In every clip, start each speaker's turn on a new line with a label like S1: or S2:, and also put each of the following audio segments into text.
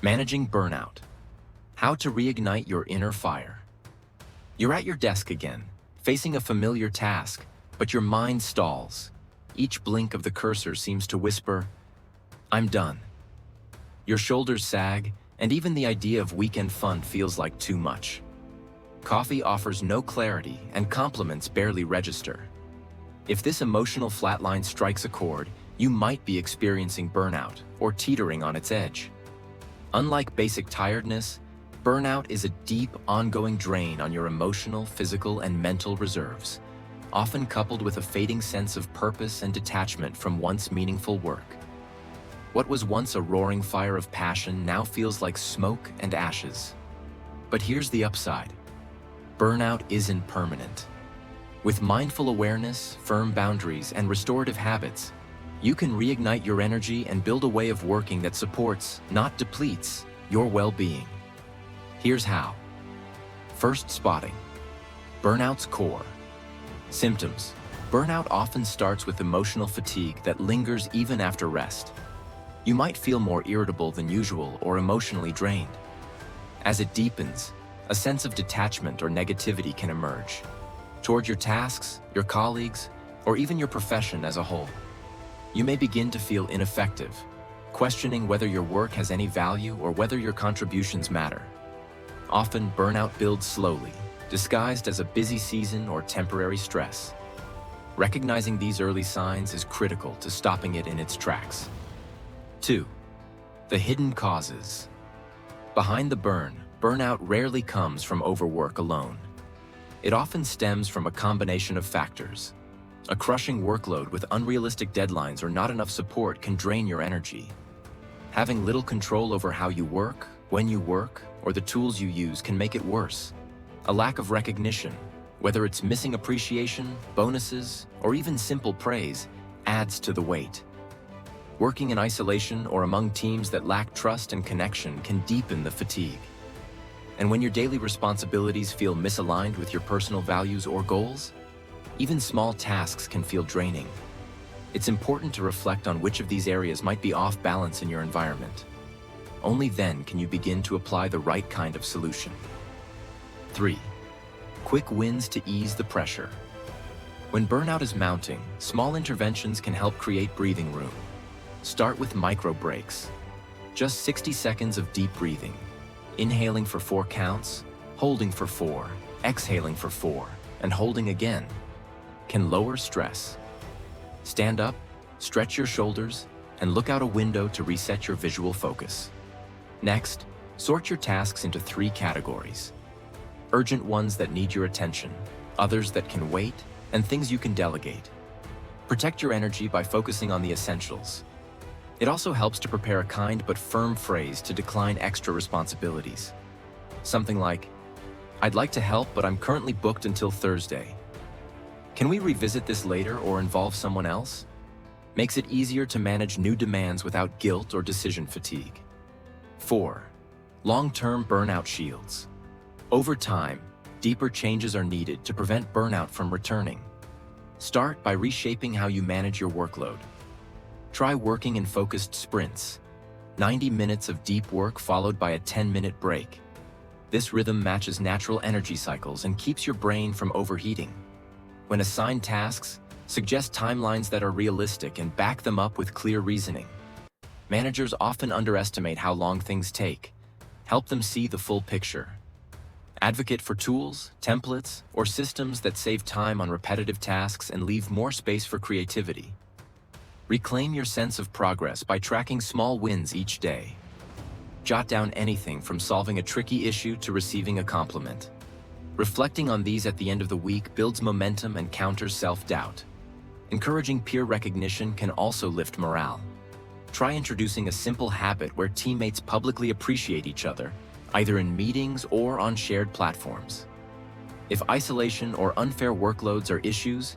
S1: Managing burnout. How to reignite your inner fire. You're at your desk again, facing a familiar task, but your mind stalls. Each blink of the cursor seems to whisper, "I'm done." Your shoulders sag, and even the idea of weekend fun feels like too much. Coffee offers no clarity, and compliments barely register. If this emotional flatline strikes a chord, you might be experiencing burnout or teetering on its edge. Unlike basic tiredness, burnout is a deep, ongoing drain on your emotional, physical, and mental reserves, often coupled with a fading sense of purpose and detachment from once meaningful work. What was once a roaring fire of passion now feels like smoke and ashes. But here's the upside. Burnout isn't permanent. With mindful awareness, firm boundaries, and restorative habits, you can reignite your energy and build a way of working that supports, not depletes, your well-being. Here's how. First, spotting. Burnout's core. Symptoms. Burnout often starts with emotional fatigue that lingers even after rest. You might feel more irritable than usual or emotionally drained. As it deepens, a sense of detachment or negativity can emerge toward your tasks, your colleagues, or even your profession as a whole. You may begin to feel ineffective, questioning whether your work has any value or whether your contributions matter. Often, burnout builds slowly, disguised as a busy season or temporary stress. Recognizing these early signs is critical to stopping it in its tracks. 2. The hidden causes. Behind the burnout rarely comes from overwork alone. It often stems from a combination of factors. A crushing workload with unrealistic deadlines or not enough support can drain your energy. Having little control over how you work, when you work, or the tools you use can make it worse. A lack of recognition, whether it's missing appreciation, bonuses, or even simple praise, adds to the weight. Working in isolation or among teams that lack trust and connection can deepen the fatigue. And when your daily responsibilities feel misaligned with your personal values or goals, even small tasks can feel draining. It's important to reflect on which of these areas might be off balance in your environment. Only then can you begin to apply the right kind of solution. 3. Quick wins to ease the pressure. When burnout is mounting, small interventions can help create breathing room. Start with micro breaks. Just 60 seconds of deep breathing. Inhaling for 4 counts, holding for 4, exhaling for 4, and holding again can lower stress. Stand up, stretch your shoulders, and look out a window to reset your visual focus. Next, sort your tasks into 3 categories. Urgent ones that need your attention, others that can wait, and things you can delegate. Protect your energy by focusing on the essentials. It also helps to prepare a kind but firm phrase to decline extra responsibilities. Something like, "I'd like to help, but I'm currently booked until Thursday. Can we revisit this later or involve someone else?" Makes it easier to manage new demands without guilt or decision fatigue. 4. Long-term burnout shields. Over time, deeper changes are needed to prevent burnout from returning. Start by reshaping how you manage your workload. Try working in focused sprints, 90 minutes of deep work followed by a 10-minute break. This rhythm matches natural energy cycles and keeps your brain from overheating. When assigned tasks, suggest timelines that are realistic and back them up with clear reasoning. Managers often underestimate how long things take. Help them see the full picture. Advocate for tools, templates, or systems that save time on repetitive tasks and leave more space for creativity. Reclaim your sense of progress by tracking small wins each day. Jot down anything from solving a tricky issue to receiving a compliment. Reflecting on these at the end of the week builds momentum and counters self-doubt. Encouraging peer recognition can also lift morale. Try introducing a simple habit where teammates publicly appreciate each other, either in meetings or on shared platforms. If isolation or unfair workloads are issues,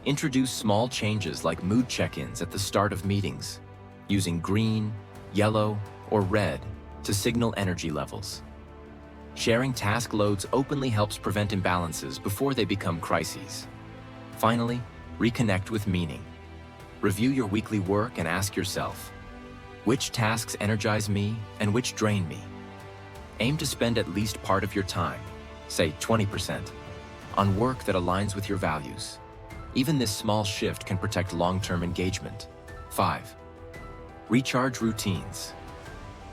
S1: introduce small changes like mood check-ins at the start of meetings, using green, yellow, or red to signal energy levels. Sharing task loads openly helps prevent imbalances before they become crises. Finally, reconnect with meaning. Review your weekly work and ask yourself, Which tasks energize me and which drain me? Aim to spend at least part of your time, say 20%, on work that aligns with your values. Even this small shift can protect long-term engagement. 5. Recharge routines.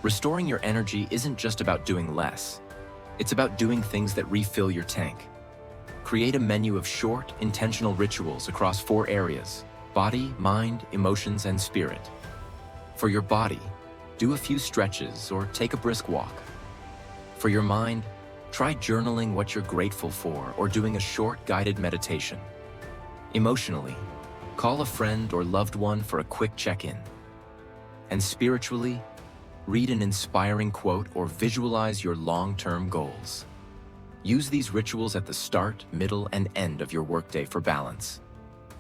S1: Restoring your energy isn't just about doing less. It's about doing things that refill your tank. Create a menu of short, intentional rituals across 4 areas: body, mind, emotions, and spirit. For your body, do a few stretches or take a brisk walk. For your mind, try journaling what you're grateful for or doing a short guided meditation. Emotionally, call a friend or loved one for a quick check-in. And spiritually, read an inspiring quote or visualize your long-term goals. Use these rituals at the start, middle, and end of your workday for balance.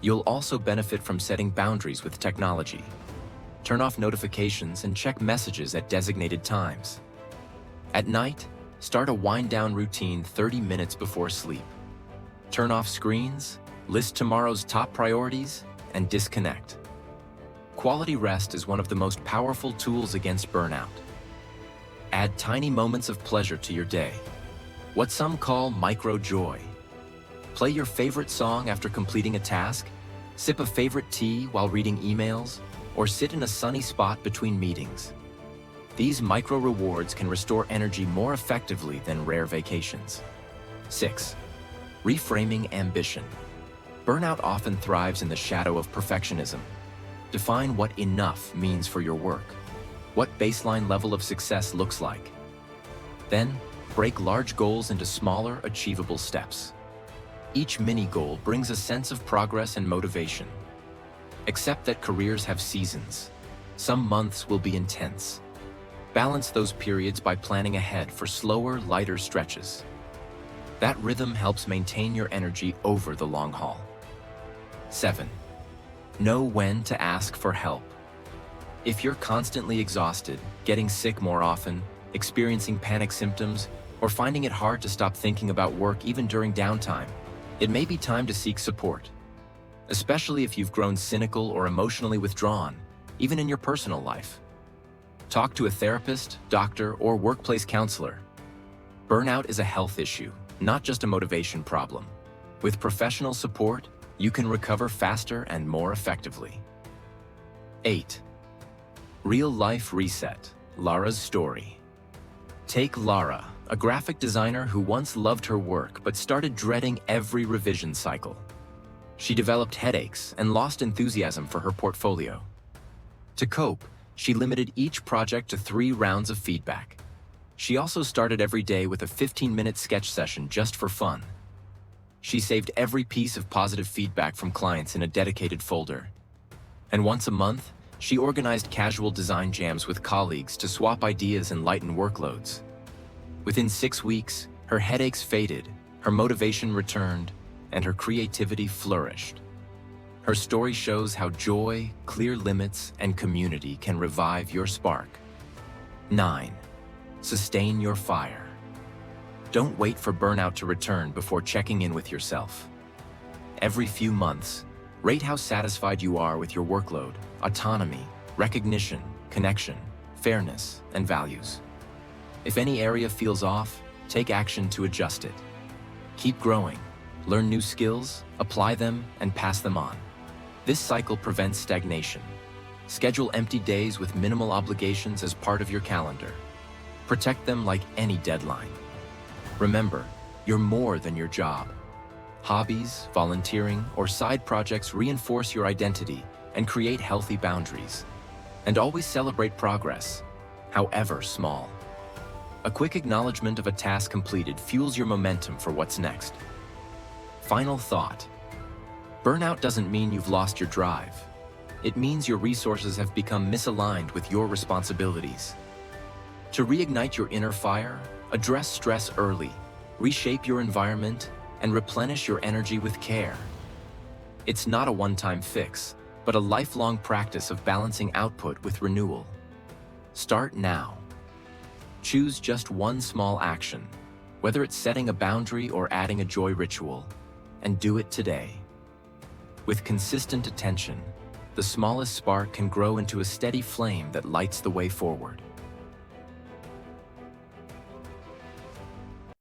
S1: You'll also benefit from setting boundaries with technology. Turn off notifications and check messages at designated times. At night, start a wind-down routine 30 minutes before sleep. Turn off screens, list tomorrow's top priorities, and disconnect. Quality rest is one of the most powerful tools against burnout. Add tiny moments of pleasure to your day. What some call micro-joy. Play your favorite song after completing a task, sip a favorite tea while reading emails, or sit in a sunny spot between meetings. These micro-rewards can restore energy more effectively than rare vacations. 6. Reframing ambition. Burnout often thrives in the shadow of perfectionism. Define what enough means for your work, what baseline level of success looks like. Then, break large goals into smaller, achievable steps. Each mini-goal brings a sense of progress and motivation. Accept that careers have seasons. Some months will be intense. Balance those periods by planning ahead for slower, lighter stretches. That rhythm helps maintain your energy over the long haul. 7. Know when to ask for help. If you're constantly exhausted, getting sick more often, experiencing panic symptoms, or finding it hard to stop thinking about work even during downtime, it may be time to seek support. Especially if you've grown cynical or emotionally withdrawn, even in your personal life. Talk to a therapist, doctor, or workplace counselor. Burnout is a health issue, not just a motivation problem. With professional support, you can recover faster and more effectively. 8. Real-life reset. Lara's story. Take Lara, a graphic designer who once loved her work but started dreading every revision cycle. She developed headaches and lost enthusiasm for her portfolio. To cope, she limited each project to 3 rounds of feedback. She also started every day with a 15-minute sketch session just for fun. She saved every piece of positive feedback from clients in a dedicated folder. And once a month, she organized casual design jams with colleagues to swap ideas and lighten workloads. Within 6 weeks, her headaches faded, her motivation returned, and her creativity flourished. Her story shows how joy, clear limits, and community can revive your spark. 9. Sustain your fire. Don't wait for burnout to return before checking in with yourself. Every few months, rate how satisfied you are with your workload, autonomy, recognition, connection, fairness, and values. If any area feels off, take action to adjust it. Keep growing, learn new skills, apply them, and pass them on. This cycle prevents stagnation. Schedule empty days with minimal obligations as part of your calendar. Protect them like any deadline. Remember, you're more than your job. Hobbies, volunteering, or side projects reinforce your identity and create healthy boundaries. And always celebrate progress, however small. A quick acknowledgement of a task completed fuels your momentum for what's next. Final thought. Burnout doesn't mean you've lost your drive. It means your resources have become misaligned with your responsibilities. To reignite your inner fire, address stress early, reshape your environment, and replenish your energy with care. It's not a one-time fix, but a lifelong practice of balancing output with renewal. Start now. Choose just one small action, whether it's setting a boundary or adding a joy ritual, and do it today. With consistent attention, the smallest spark can grow into a steady flame that lights the way forward.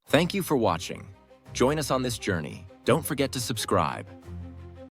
S1: Thank you for watching. Join us on this journey. Don't forget to subscribe.